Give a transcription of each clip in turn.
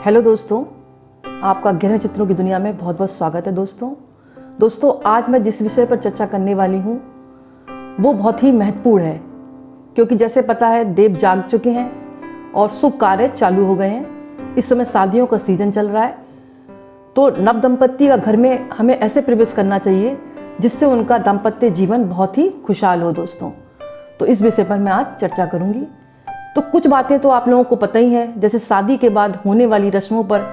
Hello दोस्तों, आपका गहरे चित्रों की दुनिया में बहुत बहुत स्वागत है। दोस्तों आज मैं जिस विषय पर चर्चा करने वाली हूँ वो बहुत ही महत्वपूर्ण है, क्योंकि जैसे पता है देव जाग चुके हैं और शुभ कार्य चालू हो गए हैं। इस समय शादियों का सीजन चल रहा है, तो नव दंपत्ति का घर में हमें ऐसे प्रवेश करना चाहिए जिससे उनका दाम्पत्य जीवन बहुत ही खुशहाल हो। दोस्तों तो इस विषय पर मैं आज चर्चा करूँगी। तो कुछ बातें तो आप लोगों को पता ही है, जैसे शादी के बाद होने वाली रस्मों पर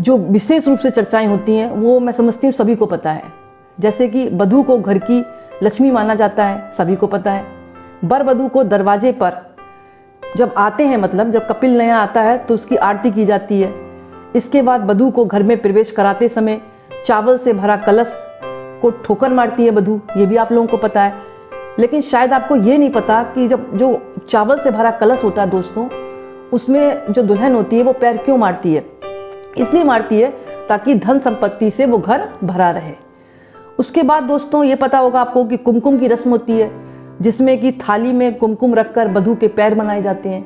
जो विशेष रूप से चर्चाएं होती हैं वो मैं समझती हूँ सभी को पता है। जैसे कि वधू को घर की लक्ष्मी माना जाता है, सभी को पता है। वर वधू को दरवाजे पर जब आते हैं, मतलब जब कपिल नया आता है तो उसकी आरती की जाती है। इसके बाद वधू को घर में प्रवेश कराते समय चावल से भरा कलश को ठोकर मारती है वधू, ये भी आप लोगों को पता है। लेकिन शायद आपको ये नहीं पता कि जब जो चावल से भरा कलश होता है दोस्तों, उसमें जो दुल्हन होती है वो पैर क्यों मारती है? इसलिए मारती है ताकि धन संपत्ति से वो घर भरा रहे। उसके बाद दोस्तों ये पता होगा आपको कि कुमकुम की रस्म होती है, जिसमें कि थाली में कुमकुम रखकर वधू के पैर बनाए जाते हैं।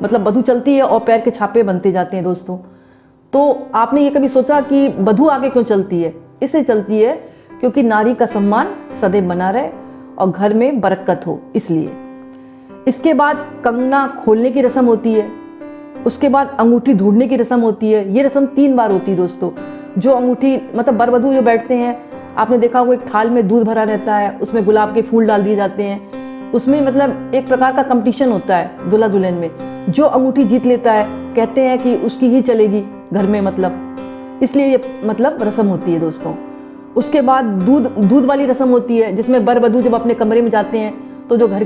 मतलब वधू चलती है और पैर के छापे बनते जाते हैं। दोस्तों तो आपने ये कभी सोचा कि वधू आगे क्यों चलती है? इससे चलती है क्योंकि नारी का सम्मान सदैव बना रहे और घर में बरकत हो, इसलिए। इसके बाद कंगना खोलने की रस्म होती है। उसके बाद अंगूठी ढूंढने की रस्म होती है। ये रस्म 3 बार होती है दोस्तों। जो अंगूठी मतलब वर वधू जो बैठते हैं, आपने देखा होगा एक थाल में दूध भरा रहता है, उसमें गुलाब के फूल डाल दिए जाते हैं। उसमें मतलब एक प्रकार का कंपटीशन होता है दूल्हा दुल्हन में। जो अंगूठी जीत लेता है कहते हैं कि उसकी ही चलेगी घर में, मतलब इसलिए ये मतलब रस्म होती है दोस्तों। उसके बाद दूध वाली रस्म होती है, जिसमें वर वधू जब अपने कमरे में जाते हैं तो जो घर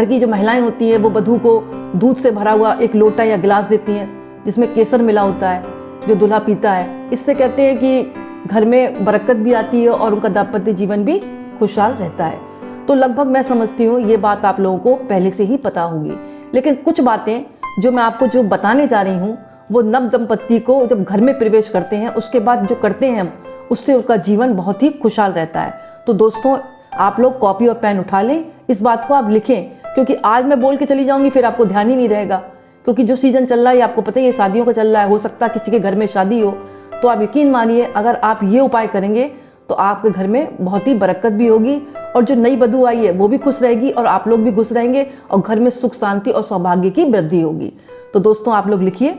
की जो महिलाएं होती हैं वो वधू को दूध से भरा हुआ एक लोटा या गिलास देती हैं, जिसमें केसर मिला होता है, जो दूल्हा पीता है। इससे कहते हैं कि घर में बरकत भी आती है और उनका दाम्पत्य जीवन भी खुशहाल रहता है। तो लगभग मैं समझती हूँ ये बात आप लोगों को पहले से ही पता होगी। लेकिन कुछ बातें जो मैं आपको जो बताने जा रही हूँ वो नव दंपत्ति को जब घर में प्रवेश करते हैं उसके बाद जो करते हैं हम, उससे उसका जीवन बहुत ही खुशहाल रहता है। तो दोस्तों आप लोग कॉपी और पेन उठा लें, इस बात को आप लिखें, क्योंकि आज मैं बोल के चली जाऊंगी फिर आपको ध्यान ही नहीं रहेगा। क्योंकि जो सीजन चल रहा है आपको पता ही है, शादियों का चल रहा है। हो सकता है किसी के घर में शादी हो, तो आप यकीन मानिए अगर आप ये उपाय करेंगे तो आपके घर में बहुत ही बरकत भी होगी और जो नई वधू आई है वो भी खुश रहेगी और आप लोग भी खुश रहेंगे और घर में सुख शांति और सौभाग्य की वृद्धि होगी। तो दोस्तों आप लोग लिखिए।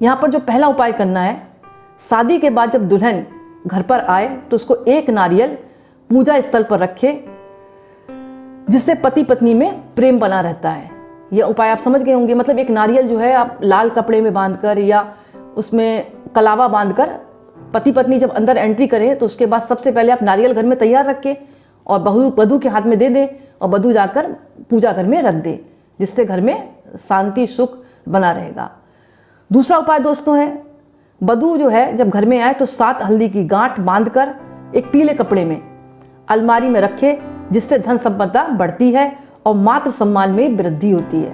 यहाँ पर जो पहला उपाय करना है, शादी के बाद जब दुल्हन घर पर आए तो उसको एक नारियल पूजा स्थल पर रखे, जिससे पति पत्नी में प्रेम बना रहता है। यह उपाय आप समझ गए होंगे। मतलब एक नारियल जो है आप लाल कपड़े में बांधकर या उसमें कलावा बांधकर पति पत्नी जब अंदर एंट्री करें तो उसके बाद सबसे पहले आप नारियल घर में तैयार रखें और वधू के हाथ में दे दें और वधू जाकर पूजा घर में रख दें, जिससे घर में शांति सुख बना रहेगा। दूसरा उपाय दोस्तों है, वधू जो है जब घर में आए तो 7 हल्दी की गांठ बांधकर एक पीले कपड़े में अलमारी में रखे, जिससे धन संपदा बढ़ती है और मातृ सम्मान में वृद्धि होती है।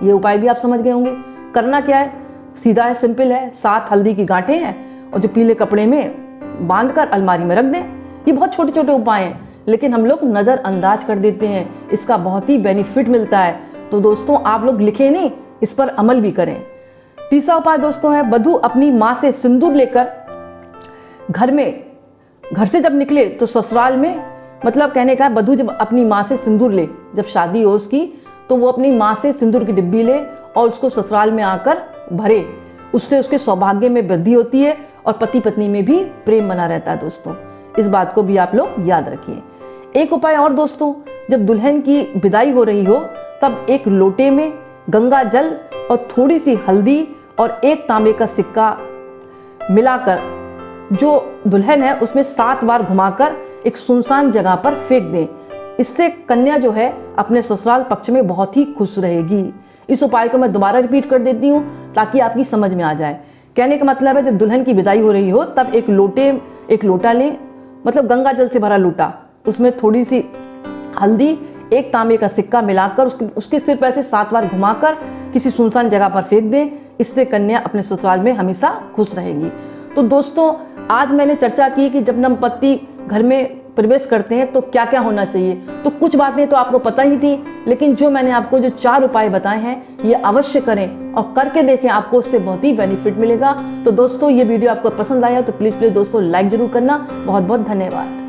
ये उपाय भी आप समझ गए होंगे। करना क्या है, सीधा है, सिंपल है। 7 हल्दी की गांठें हैं और जो पीले कपड़े में बांधकर अलमारी में रख दें। ये बहुत छोटे छोटे उपाय हैं, लेकिन हम लोग नज़रअंदाज कर देते हैं। इसका बहुत ही बेनिफिट मिलता है। तो दोस्तों आप लोग लिखें नहीं, इस पर अमल भी करें। तीसरा उपाय दोस्तों है, वधू अपनी माँ से सिंदूर लेकर घर से जब निकले तो ससुराल में, मतलब कहने का वधू जब अपनी माँ से सिंदूर ले, जब शादी हो उसकी, तो वो अपनी माँ से सिंदूर की डिब्बी ले और उसको ससुराल में आकर भरे। उससे उसके सौभाग्य में वृद्धि होती है और पति पत्नी में भी प्रेम बना रहता है। दोस्तों इस बात को भी आप लोग याद रखिए। एक उपाय और दोस्तों, जब दुल्हन की विदाई हो रही हो तब एक लोटे में गंगा जल और थोड़ी सी हल्दी और एक तांबे का सिक्का मिलाकर जो दुल्हन है उसमें 7 बार घुमाकर एक सुनसान जगह पर फेंक दें। इससे कन्या जो है अपने ससुराल पक्ष में बहुत ही खुश रहेगी। इस उपाय को मैं दोबारा रिपीट कर देती हूँ ताकि आपकी समझ में आ जाए। कहने का मतलब है, जब दुल्हन की विदाई हो रही हो तब एक लोटा लें, मतलब गंगा जल से भरा लोटा, उसमें थोड़ी सी हल्दी, एक तांबे का सिक्का मिलाकर उसके सिर पर ऐसे 7 बार घुमाकर किसी सुनसान जगह पर फेंक दें। इससे कन्या अपने ससुराल में हमेशा खुश रहेगी। तो दोस्तों आज मैंने चर्चा की कि जब दंपत्ति घर में प्रवेश करते हैं तो क्या क्या होना चाहिए। तो कुछ बातें तो आपको पता ही थी, लेकिन जो मैंने आपको जो 4 उपाय बताए हैं ये अवश्य करें और करके देखें, आपको उससे बहुत ही बेनिफिट मिलेगा। तो दोस्तों ये वीडियो आपको पसंद आया तो प्लीज़ दोस्तों लाइक जरूर करना। बहुत बहुत धन्यवाद।